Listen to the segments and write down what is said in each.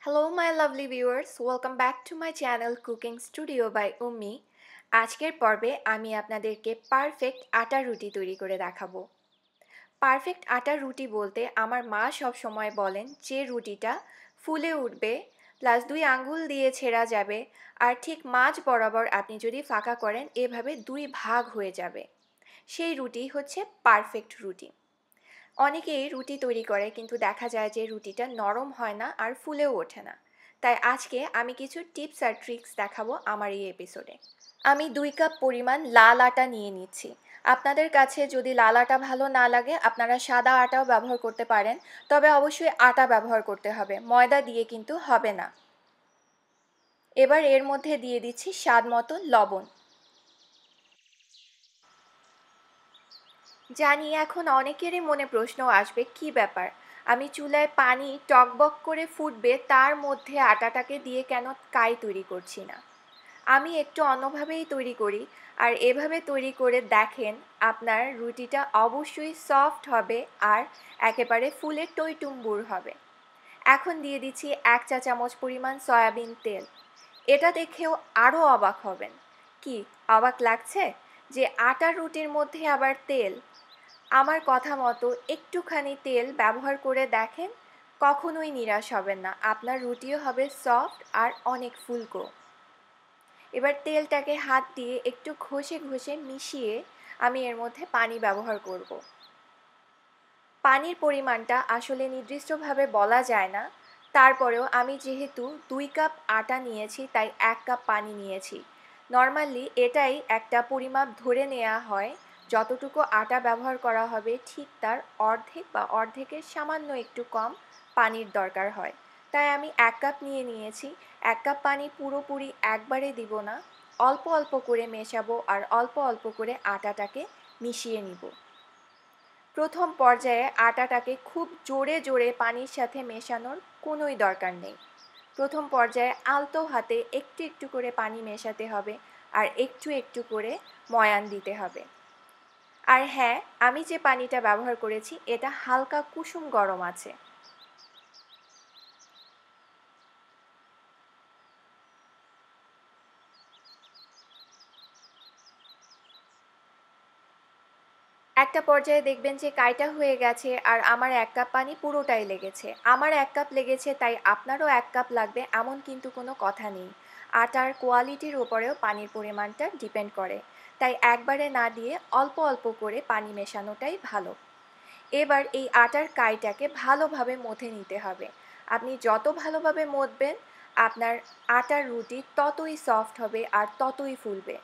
Hello my lovely viewers, welcome back to my channel Cooking Studio by Ummi. আজকের পর্বে আমি আপনাদেরকে perfect আটা রুটি তৈরি করে দেখাবো। পারফেক্ট আটা রুটি বলতে আমার মা সব সময় বলেন যে রুটিটা ফুলে উঠবে প্লাস 2 আঙ্গুল দিয়ে ছেঁড়া যাবে আর ঠিক মাঝ বরাবর আপনি যদি ফাঁকা করেন এভাবে 2 ভাগ হয়ে যাবে। সেই রুটি হচ্ছে পারফেক্ট রুটি। অনেকেই রুটি তৈরি করে কিন্তু দেখা যায় যে রুটিটা নরম হয় না আর ফুলেও ওঠে না। তাই আজকে আমি কিছু টিপস আর ট্রিক্স দেখাবো আমার এই এপিসোডে। আমি 2 কাপ পরিমাণ লাল আটা নিয়ে নিচ্ছি। আপনাদের কাছে যদি লাল আটা ভালো না লাগে আপনারা সাদা আটাও ব্যবহার করতে পারেন, তবে অবশ্যই আটা ব্যবহার করতে হবে, ময়দা দিয়ে কিন্তু হবে না। এবার এর মধ্যে দিয়ে দিচ্ছি স্বাদ মতো লবণ। জানি এখন অনেকেরই মনে প্রশ্ন আসবে কি ব্যাপার, আমি চুলায় পানি টকবক করে ফুটবে তার মধ্যে আটাটাকে দিয়ে কেন কাই তৈরি করছি না। আমি একটু অন্যভাবেই তৈরি করি, আর এভাবে তৈরি করে দেখেন আপনার রুটিটা অবশ্যই সফট হবে আর একেবারে ফুলে টইটুম্বুর হবে। এখন দিয়ে দিচ্ছি 1 চা চামচ পরিমাণ সয়াবিন তেল। এটা দেখেও আরও অবাক হবেন। কি অবাক লাগছে যে আটার রুটির মধ্যে আবার তেল? আমার কথা মতো একটুখানি তেল ব্যবহার করে দেখেন, কখনোই নিরাশ হবেন না, আপনার রুটিও হবে সফট আর অনেক ফুলকো। এবার তেলটাকে হাত দিয়ে একটু ঘষে ঘষে মিশিয়ে আমি এর মধ্যে পানি ব্যবহার করব। পানির পরিমাণটা আসলে নির্দিষ্টভাবে বলা যায় না, তারপরেও আমি যেহেতু 2 কাপ আটা নিয়েছি তাই 1 কাপ পানি নিয়েছি। নর্মালি এটাই একটা পরিমাপ ধরে নেওয়া হয়, যতটুকু আটা ব্যবহার করা হবে ঠিক তার অর্ধেক বা অর্ধেকের সামান্য একটু কম পানির দরকার হয়। তাই আমি 1 কাপ নিয়ে নিয়েছি। 1 কাপ পানি পুরোপুরি একবারে দিব না, অল্প অল্প করে মেশাবো আর অল্প অল্প করে আটাটাকে মিশিয়ে নিব। প্রথম পর্যায়ে আটাটাকে খুব জোরে জোরে পানির সাথে মেশানোর কোনোই দরকার নেই। প্রথম পর্যায়ে আলতো হাতে একটু একটু করে পানি মেশাতে হবে আর একটু একটু করে ময়ান দিতে হবে। আর হ্যাঁ, আমি যে পানিটা ব্যবহার করেছি এটা হালকা কুসুম গরম আছে। একটা পর্যায়ে দেখবেন যে কাইটা হয়ে গেছে আর আমার 1 কাপ পানি পুরোটাই লেগেছে। আমার 1 কাপ লেগেছে তাই আপনারও 1 কাপ লাগবে এমন কিন্তু কোনো কথা নেই। আটার কোয়ালিটির উপরেও পানির পরিমাণটা ডিপেন্ড করে। তাই একবারে না দিয়ে অল্প অল্প করে পানি মেশানোটাই ভালো। এবার এই আটার কাইটাকে ভালোভাবে মথে নিতে হবে। আপনি যত ভালোভাবে মথবেন আপনার আটার রুটি ততই সফট হবে আর ততই ফুলবে।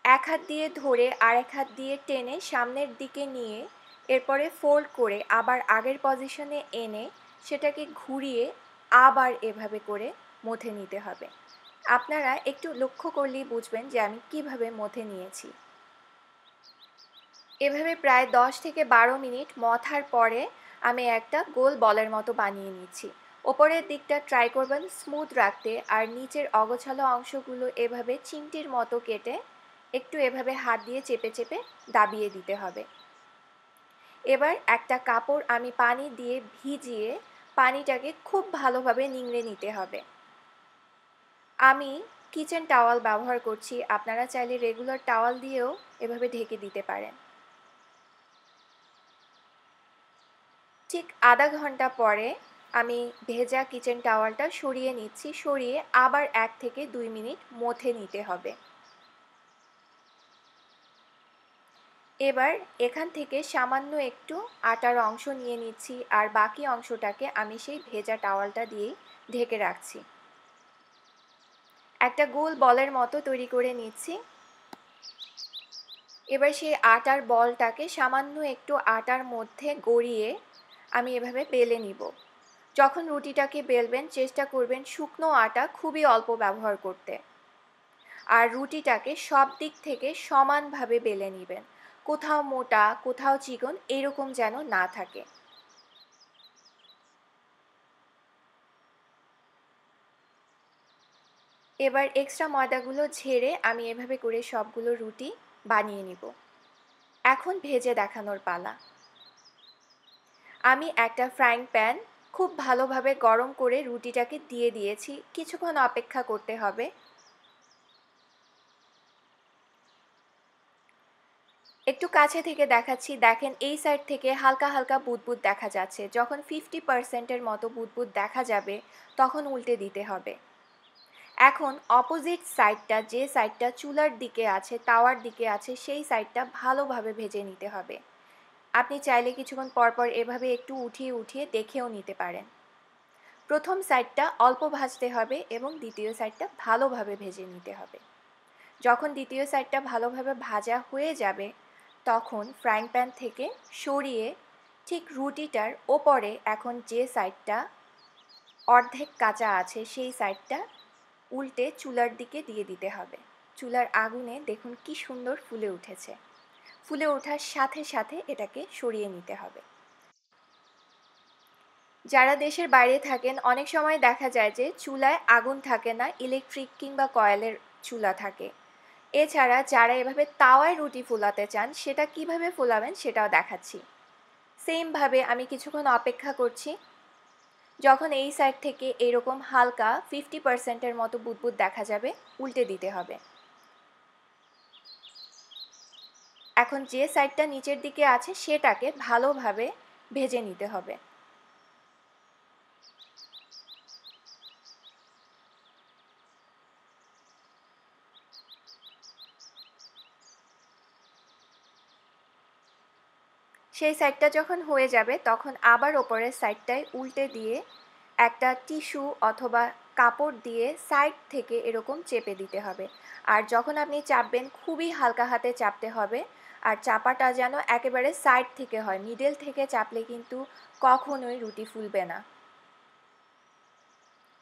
এক হাত দিয়ে ধরে আরেক হাত দিয়ে টেনে সামনের দিকে নিয়ে এরপরে ফোল্ড করে আবার আগের পজিশনে এনে সেটাকে ঘুরিয়ে আবার এভাবে করে মথে নিতে হবে। আপনারা একটু লক্ষ্য করলেই বুঝবেন যে আমি কিভাবে মথে নিয়েছি। এভাবে প্রায় 10 থেকে 12 মিনিট মথার পরে আমি একটা গোল বলের মতো বানিয়ে নিচ্ছি। ওপরের দিকটা ট্রাই করবেন স্মুথ রাখতে আর নিচের অগোছালো অংশগুলো এভাবে চিমটির মতো কেটে একটু এভাবে হাত দিয়ে চেপে চেপে দাবিয়ে দিতে হবে। এবার একটা কাপড় আমি পানি দিয়ে ভিজিয়ে পানিটাকে খুব ভালোভাবে নিংড়ে নিতে হবে। আমি কিচেন টাওয়াল ব্যবহার করছি, আপনারা চাইলে রেগুলার টাওয়াল দিয়েও এভাবে ঢেকে দিতে পারেন। ঠিক আধা ঘন্টা পরে আমি ভেজা কিচেন টাওয়ালটা সরিয়ে নিচ্ছি, সরিয়ে আবার 1 থেকে 2 মিনিট মথে নিতে হবে। এবার এখান থেকে সামান্য একটু আটার অংশ নিয়ে নিচ্ছি আর বাকি অংশটাকে আমি সেই ভেজা টাওয়ালটা দিয়েই ঢেকে রাখছি। একটা গোল বলের মতো তৈরি করে নিচ্ছি। এবার সেই আটার বলটাকে সামান্য একটু আটার মধ্যে গড়িয়ে আমি এভাবে বেলে নিব। যখন রুটিটাকে বেলবেন চেষ্টা করবেন শুকনো আটা খুবই অল্প ব্যবহার করতে। আর রুটিটাকে সব দিক থেকে সমানভাবে বেলে নেবেন, কোথাও মোটা কোথাও চিকন এরকম যেন না থাকে। এবার এক্সট্রা ময়দাগুলো ঝেড়ে আমি এভাবে করে সবগুলো রুটি বানিয়ে নিব। এখন ভেজে দেখানোর পালা। আমি একটা ফ্রাইং প্যান খুব ভালোভাবে গরম করে রুটিটাকে দিয়ে দিয়েছি, কিছুক্ষণ অপেক্ষা করতে হবে। একটু কাছে থেকে দেখাচ্ছি, দেখেন এই সাইড থেকে হালকা হালকা বুদবুদ দেখা যাচ্ছে। যখন 50%-এর মতো বুদবুদ দেখা যাবে তখন উল্টে দিতে হবে। এখন অপোজিট সাইডটা, যে সাইডটা চুলার দিকে আছে, তাওয়ার দিকে আছে, সেই সাইডটা ভালোভাবে ভেজে নিতে হবে। আপনি চাইলে কিছুক্ষণ পরপর এভাবে একটু উঠিয়ে উঠিয়ে দেখেও নিতে পারেন। প্রথম সাইডটা অল্প ভাজতে হবে এবং দ্বিতীয় সাইডটা ভালোভাবে ভেজে নিতে হবে। যখন দ্বিতীয় সাইডটা ভালোভাবে ভাজা হয়ে যাবে তখন ফ্রাইং প্যান থেকে সরিয়ে ঠিক রুটিটার ওপরে এখন যে সাইডটা অর্ধেক কাঁচা আছে সেই সাইডটা উল্টে চুলার দিকে দিয়ে দিতে হবে। চুলার আগুনে দেখুন কি সুন্দর ফুলে উঠেছে। ফুলে ওঠার সাথে সাথে এটাকে সরিয়ে নিতে হবে। যারা দেশের বাইরে থাকেন অনেক সময় দেখা যায় যে চুলায় আগুন থাকে না, ইলেকট্রিক কিংবা কয়েলের চুলা থাকে। এছাড়া যারা এভাবে তাওয়ায় রুটি ফোলাতে চান সেটা কিভাবে ফোলাবেন সেটাও দেখাচ্ছি। সেমভাবে আমি কিছুক্ষণ অপেক্ষা করছি। যখন এই সাইড থেকে এরকম হালকা 50%-এর মতো বুদবুদ দেখা যাবে উল্টে দিতে হবে। এখন যে সাইডটা নিচের দিকে আছে সেটাকে ভালোভাবে ভেজে নিতে হবে। সেই সাইডটা যখন হয়ে যাবে তখন আবার ওপরের সাইডটায় উল্টে দিয়ে একটা টিস্যু অথবা কাপড় দিয়ে সাইড থেকে এরকম চেপে দিতে হবে। আর যখন আপনি চাপবেন খুবই হালকা হাতে চাপতে হবে, আর চাপাটা যেন একেবারে সাইড থেকে হয়, মিডল থেকে চাপলে কিন্তু কখনোই রুটি ফুলবে না।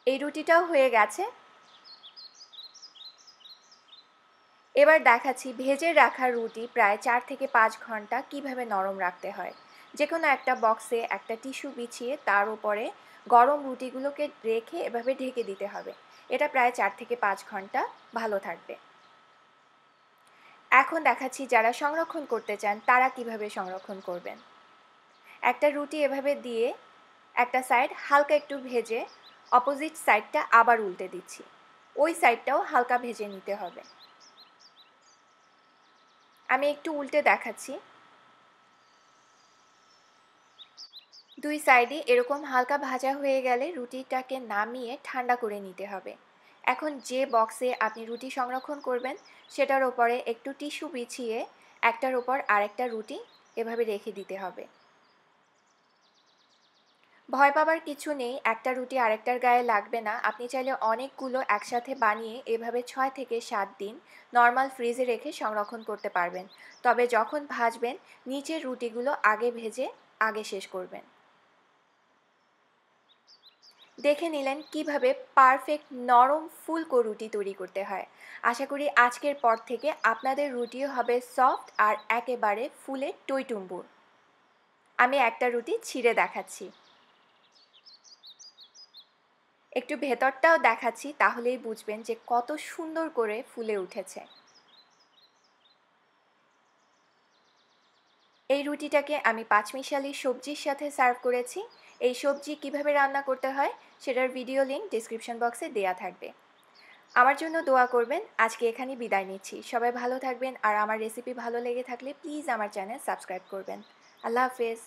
এই রুটিটাও হয়ে গেছে। এবার দেখাচ্ছি ভেজে রাখা রুটি প্রায় 4 থেকে 5 ঘন্টা কিভাবে নরম রাখতে হয়। যে কোনো একটা বক্সে একটা টিস্যু বিছিয়ে তার উপরে গরম রুটিগুলোকে রেখে এভাবে ঢেকে দিতে হবে। এটা প্রায় 4 থেকে 5 ঘন্টা ভালো থাকবে। এখন দেখাচ্ছি যারা সংরক্ষণ করতে চান তারা কিভাবে সংরক্ষণ করবেন। একটা রুটি এভাবে দিয়ে একটা সাইড হালকা একটু ভেজে অপোজিট সাইডটা আবার উল্টে দিচ্ছি। ওই সাইডটাও হালকা ভেজে নিতে হবে। আমি একটু উল্টে দেখাচ্ছি। দুই সাইডে এরকম হালকা ভাজা হয়ে গেলে রুটিটাকে নামিয়ে ঠান্ডা করে নিতে হবে। এখন যে বক্সে আপনি রুটি সংরক্ষণ করবেন সেটার ওপরে একটু টিস্যু বিছিয়ে একটার ওপর আরেকটা রুটি এভাবে রেখে দিতে হবে। ভয় পাবার কিছু নেই, একটা রুটি আরেকটার গায়ে লাগবে না। আপনি চাইলে অনেকগুলো একসাথে বানিয়ে এভাবে 6 থেকে 7 দিন নর্মাল ফ্রিজে রেখে সংরক্ষণ করতে পারবেন। তবে যখন ভাজবেন নিচের রুটিগুলো আগে ভেজে আগে শেষ করবেন। দেখে নিলেন কিভাবে পারফেক্ট নরম ফুলকো রুটি তৈরি করতে হয়। আশা করি আজকের পর থেকে আপনাদের রুটিও হবে সফট আর একেবারে ফুলে টইটুম্বুর। আমি একটা রুটি ছিঁড়ে দেখাচ্ছি, একটু ভেতরটাও দেখাচ্ছি, তাহলেই বুঝবেন যে কত সুন্দর করে ফুলে উঠেছে। এই রুটিটাকে আমি পাঁচমিশালি সবজির সাথে সার্ভ করেছি। এই সবজি কিভাবে রান্না করতে হয় সেটার ভিডিও লিংক ডিসক্রিপশন বক্সে দেয়া থাকবে। আমার জন্য দোয়া করবেন। আজকে এখানেই বিদায় নিচ্ছি। সবাই ভালো থাকবেন আর আমার রেসিপি ভালো লেগে থাকলে প্লিজ আমার চ্যানেল সাবস্ক্রাইব করবেন। আল্লাহ হাফেজ।